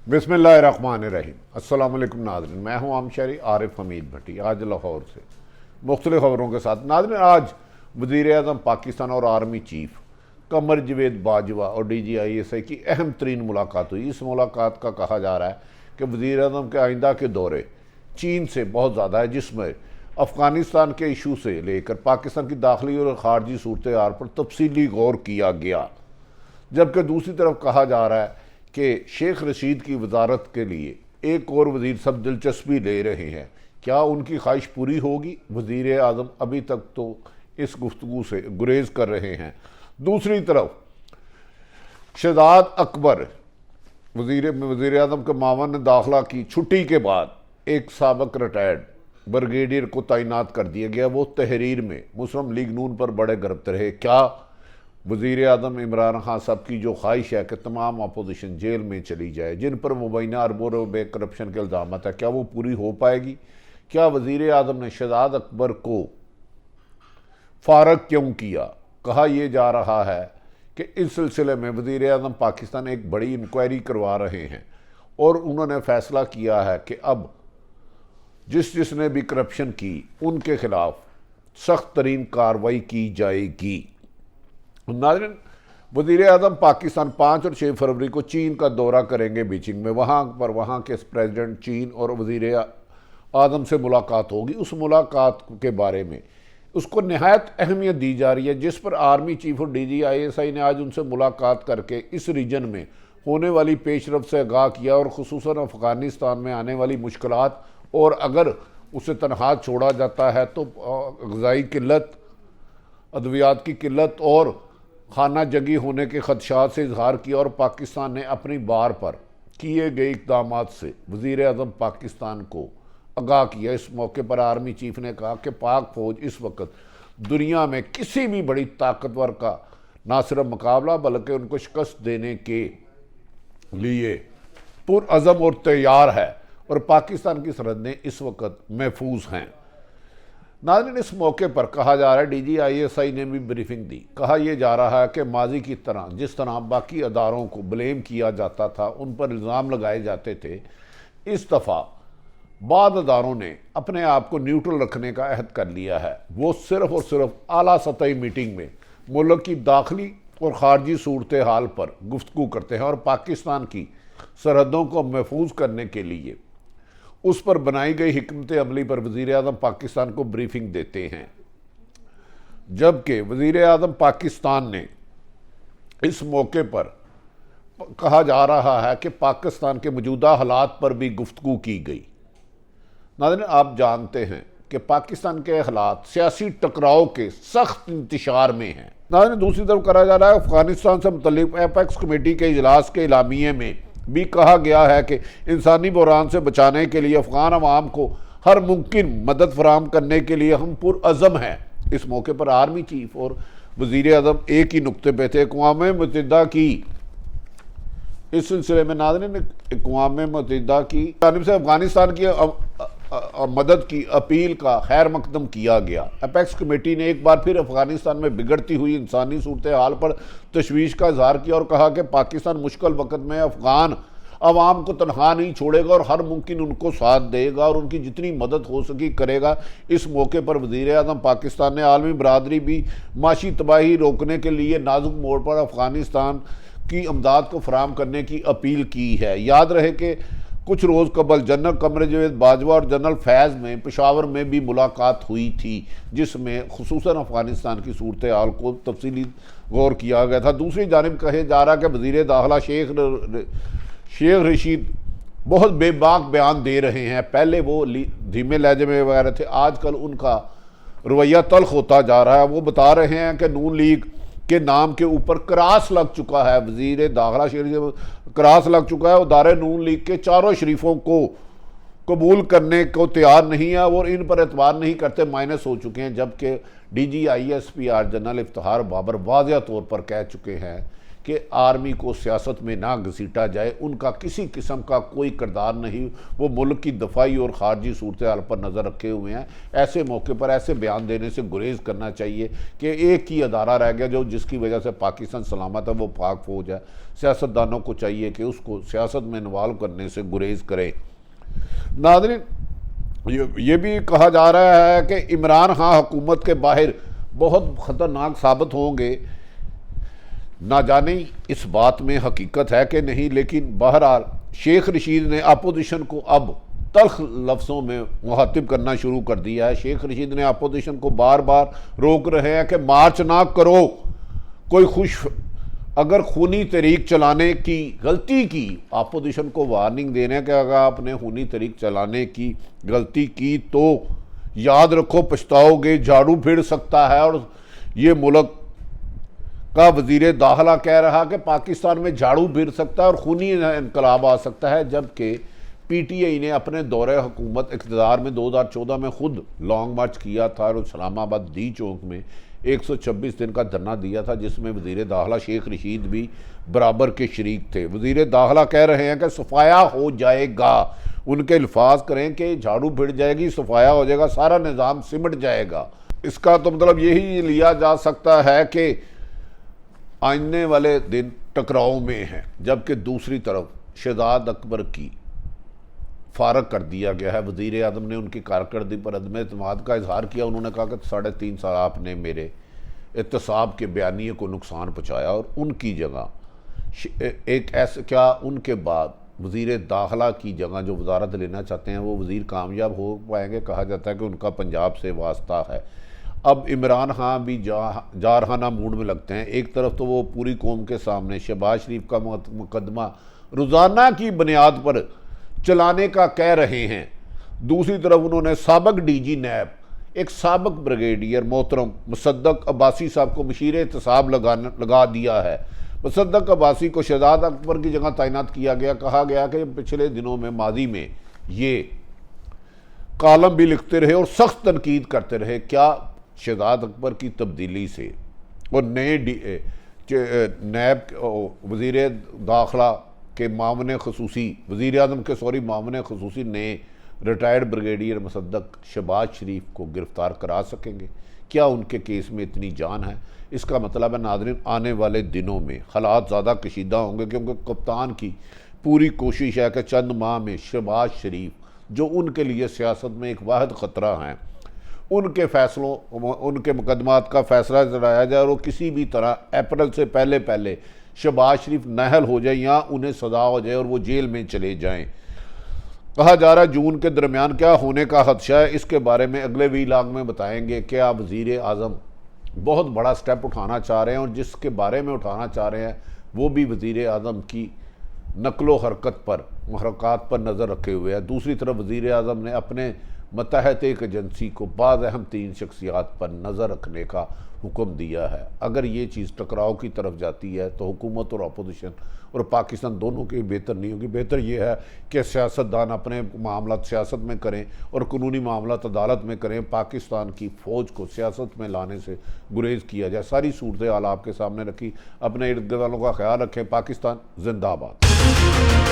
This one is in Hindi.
बिस्मिल्लाहिर्रहमानिर्रहीम। अस्सलाम वालेकुम नाज़रीन, मैं हूँ आमशरी आरिफ हमीद भट्टी। आज लाहौर से मुख्तलिफ खबरों के साथ नाज़रीन, आज वज़ीर आज़म पाकिस्तान और आर्मी चीफ कमर जवेद बाजवा और DGISI की अहम तरीन मुलाकात हुई। इस मुलाकात का कहा जा रहा है कि वज़ीर आज़म के आइंदा के दौरे चीन से बहुत ज़्यादा है, जिसमें अफ़गानिस्तान के इशू से लेकर पाकिस्तान की दाखिली और ख़ारजी सूरत हाल पर तफसीली गौर किया गया। जबकि दूसरी तरफ कहा जा रहा है कि शेख रशीद की वजारत के लिए एक और वज़ीर सब दिलचस्पी ले रहे हैं। क्या उनकी ख्वाहिश पूरी होगी? वज़ीर आज़म अभी तक तो इस गुफ्तगू से गुरेज कर रहे हैं। दूसरी तरफ शहजाद अकबर वज़ीर आज़म के मावन ने दाखिला की छुट्टी के बाद एक साबिक रिटायर्ड ब्रिगेडियर को तैनात कर दिया गया। वो तहरीर में मुस्लिम लीग नून पर बड़े गिरफ्त रहे। क्या वज़ीर आज़म इमरान खान साहब की जो ख्वाहिश है कि तमाम अपोजिशन जेल में चली जाए, जिन पर मुबैना अरबों रुपए करप्शन के इल्ज़ाम है, क्या वो पूरी हो पाएगी? क्या वज़ीर आज़म ने शहजाद अकबर को फारग क्यों किया? कहा यह जा रहा है कि इस सिलसिले में वज़ीर आज़म पाकिस्तान एक बड़ी इंक्वायरी करवा रहे हैं और उन्होंने फैसला किया है कि अब जिसने भी करप्शन की उनके खिलाफ सख्त तरीन कार्रवाई की जाएगी। नाज़रीन, वज़ीर आज़म पाकिस्तान 5 और 6 फरवरी को चीन का दौरा करेंगे बीजिंग में। वहाँ के प्रेसिडेंट चीन और वज़ीर आज़म से मुलाकात होगी। उस मुलाकात के बारे में उसको नहायत अहमियत दी जा रही है, जिस पर आर्मी चीफ और DGISI ने आज उनसे मुलाकात करके इस रीजन में होने वाली पेशरफ से आगाह किया और ख़ुसूसन अफ़गानिस्तान में आने वाली मुश्किलात, और अगर उसे तनहा छोड़ा जाता है तो ग़िज़ाई किल्लत, अद्वियात की किल्लत और खाना जंगी होने के खदशात से इजहार किया। और पाकिस्तान ने अपनी बार पर किए गए इक़दाम से वज़ीर आज़म पाकिस्तान को आगाह किया। इस मौके पर आर्मी चीफ ने कहा कि पाक फ़ौज इस वक्त दुनिया में किसी भी बड़ी ताकतवर का ना सिर्फ मुकाबला बल्कि उनको शिकस्त देने के लिए पुरअज़म और तैयार है, और पाकिस्तान की सरहदें इस वक्त महफूज हैं। नाज़रीन, इस मौके पर कहा जा रहा है DGISI ने भी ब्रीफिंग दी। कहा यह जा रहा है कि माजी की तरह जिस तरह बाकी अदारों को ब्लेम किया जाता था, उन पर इल्ज़ाम लगाए जाते थे, इस दफ़ा बाद अदारों ने अपने आप को न्यूट्रल रखने का अहद कर लिया है। वो सिर्फ और सिर्फ आला सतही मीटिंग में मुल्क की दाखिली और ख़ारजी सूरत हाल पर गुफ्तगू करते हैं और पाकिस्तान की सरहदों को महफूज करने के लिए उस पर बनाई गई हिकमत अमली पर वज़ीर आज़म पाकिस्तान को ब्रीफिंग देते हैं। जबकि वज़ीर आज़म पाकिस्तान ने इस मौके पर कहा जा रहा है कि पाकिस्तान के मौजूदा हालात पर भी गुफ्तगू की गई। नाज़रीन, आप जानते हैं कि पाकिस्तान के हालात सियासी टकराव के सख्त इंतशार में हैं। नाज़रीन, दूसरी तरफ कहा जा रहा है अफ़गानिस्तान से मुतल्लिक़ एपेक्स कमेटी के इजलास के इलामिये में भी कहा गया है कि इंसानी बहरान से बचाने के लिए अफ़गान अवाम को हर मुमकिन मदद फराहम करने के लिए हम पुरअज़म हैं। इस मौके पर आर्मी चीफ और वज़ीर आज़म एक ही नुक्ते पे थे। अक़वाम मुत्तहिदा की इस सिलसिले में नाज़रीन अक़वाम मुत्तहिदा की जानिब से अफ़गानिस्तान की मदद की अपील का खैर मकदम किया गया। अपेक्स कमेटी ने एक बार फिर अफ़गानिस्तान में बिगड़ती हुई इंसानी सूरत हाल पर तशवीश का इजहार किया और कहा कि पाकिस्तान मुश्किल वक़्त में अफ़गान अवाम को तनहा नहीं छोड़ेगा और हर मुमकिन उनको साथ देगा और उनकी जितनी मदद हो सकी करेगा। इस मौके पर वज़ीर आज़म पाकिस्तान ने आलमी बरादरी भी माशी तबाही रोकने के लिए नाजुक मोड़ पर अफ़गानिस्तान की अमदाद को फराहम करने की अपील की है। याद रहे कि कुछ रोज़ कबल जनरल कमर जवेद बाजवा और जनरल फैज़ में पेशावर में भी मुलाकात हुई थी, जिसमें खुसूसन अफ़गानिस्तान की सूरत हाल को तफसीली गौर किया गया था। दूसरी जानिब कहे जा रहा कि वज़ीर दाखिला शेख रशीद बहुत बेबाक बयान दे रहे हैं। पहले वो धीमे लहजे में वगैरह थे, आजकल उनका रवैया तल्ख होता जा रहा है। वो बता रहे हैं कि नून लीग के नाम के ऊपर क्रास लग चुका है। वज़ीर दाखिला शेख क्रास लग चुका है। उदारे नून लीग के चारों शरीफों को कबूल करने को तैयार नहीं है और इन पर एतबार नहीं करते, माइनस हो चुके हैं। जबकि DGISPR जनरल इफ्तिखार बाबर वाज़िया तौर पर कह चुके हैं कि आर्मी को सियासत में ना घसीटा जाए, उनका किसी किस्म का कोई किरदार नहीं, वो मुल्क की दफाई और खारजी सूरत हाल पर नज़र रखे हुए हैं। ऐसे मौके पर ऐसे बयान देने से गुरेज करना चाहिए कि एक ही अदारा रह गया जो जिसकी वजह से पाकिस्तान सलामत है, वो पाक फौज है। सियासतदानों को चाहिए कि उसको सियासत में इन्वॉल्व करने से गुरेज करें। नाज़रीन, ये भी कहा जा रहा है कि इमरान खान हुकूमत के बाहर बहुत ख़तरनाक साबित होंगे। ना जाने इस बात में हकीकत है कि नहीं, लेकिन बहरहाल शेख रशीद ने अपोजिशन को अब तल्ख लफ्ज़ों में मुखातिब करना शुरू कर दिया है। शेख रशीद ने अपोजिशन को बार बार रोक रहे हैं कि मार्च ना करो, कोई अगर खूनी तहरीक चलाने की गलती की, अपोजिशन को वार्निंग दे रहे हैं कि अगर आपने खूनी तहरीक चलाने की गलती की तो याद रखो पछताओगे, झाड़ू फिर सकता है। और ये मुल्क का वजीर दाखिला कह रहा कि पाकिस्तान में झाड़ू फिर सकता है और खूनी इनकलाब आ सकता है, जबकि पीटीआई ने अपने दौरे हुकूमत इक़्तिदार में 2014 में खुद लॉन्ग मार्च किया था और इस्लामाबाद दी चौक में 126 दिन का धरना दिया था, जिसमें वजीर दाखिला शेख रशीद भी बराबर के शरीक थे। वजीर दाखिला कह रहे हैं कि सफाया हो जाएगा, उनके अल्फाज करें कि झाड़ू फिर जाएगी, सफाया हो जाएगा, सारा निज़ाम सिमट जाएगा। इसका तो मतलब यही लिया जा सकता है कि आने वाले दिन टकराव में हैं, जबकि दूसरी तरफ शहजाद अकबर की फारग कर दिया गया है। वज़ीर आज़म ने उनकी कारकर्दगी पर अदम एतमाद का इजहार किया। उन्होंने कहा कि 3.5 साल आपने मेरे एहतसाब के बयानिए को नुकसान पहुँचाया और उनकी जगह एक ऐसे, क्या उनके बाद वज़ीर दाखिला की जगह जो वजारत लेना चाहते हैं वो वज़ीर कामयाब हो पाएंगे? कहा जाता है कि उनका पंजाब से वास्ता है। अब इमरान खान भी जारहाना मूड में लगते हैं। एक तरफ तो वो पूरी कौम के सामने शहबाज शरीफ का मुकदमा रोज़ाना की बुनियाद पर चलाने का कह रहे हैं, दूसरी तरफ उन्होंने साबिक डीजी नैब, एक साबिक ब्रिगेडियर मोहतरम मुसद्दक अब्बासी साहब को मशीर एहतसाब लगा दिया है। मुसद्दक अब्बासी को शहजाद अकबर की जगह तैनात किया गया। कहा गया कि पिछले दिनों में माजी में ये कॉलम भी लिखते रहे और सख्त तनकीद करते रहे। क्या शहजाद अकबर की तब्दीली से और नए नैब वज़ीर दाखिला के मामले खसूसी, वज़ीर आज़म के मामले खसूसी नए रिटायर्ड ब्रिगेडियर मुसद्दक शहबाज शरीफ को गिरफ़्तार करा सकेंगे? क्या उनके केस में इतनी जान है? इसका मतलब है नाज़रीन, आने वाले दिनों में हालात ज़्यादा कशीदा होंगे, क्योंकि कप्तान की पूरी कोशिश है कि चंद माह में शहबाज शरीफ, जो उनके लिए सियासत में एक वाहिद ख़तरा हैं, उनके फैसलों, उनके मुकदमात का फैसला कराया जाए और वो किसी भी तरह अप्रैल से पहले शहबाज शरीफ नाअहल हो जाए या उन्हें सज़ा हो जाए और वो जेल में चले जाएं। कहा जा रहा है जून के दरमियान क्या होने का खदशा है, इसके बारे में अगले वीलॉग में बताएंगे। क्या वज़ीर आज़म बहुत बड़ा स्टेप उठाना चाह रहे हैं और जिसके बारे में उठाना चाह रहे हैं वो भी वज़ीर आज़म की नकलो हरकत पर, महरक़ात पर नज़र रखे हुए है। दूसरी तरफ वज़ीर आज़म ने अपने मतहत एक एजेंसी को बाज़ अहम 3 शख्सियात पर नज़र रखने का हुक्म दिया है। अगर ये चीज़ टकराव की तरफ जाती है तो हुकूमत और अपोजिशन और पाकिस्तान दोनों के बेहतर नहीं होगी। बेहतर ये है कि सियासतदान अपने मामला सियासत में करें और कानूनी मामला अदालत में करें। पाकिस्तान की फ़ौज को सियासत में लाने से गुरेज किया जाए। सारी सूरत हाल आपके सामने रखी। अपने इर्द गिर्द वालों का ख्याल रखें। पाकिस्तान जिंदाबाद।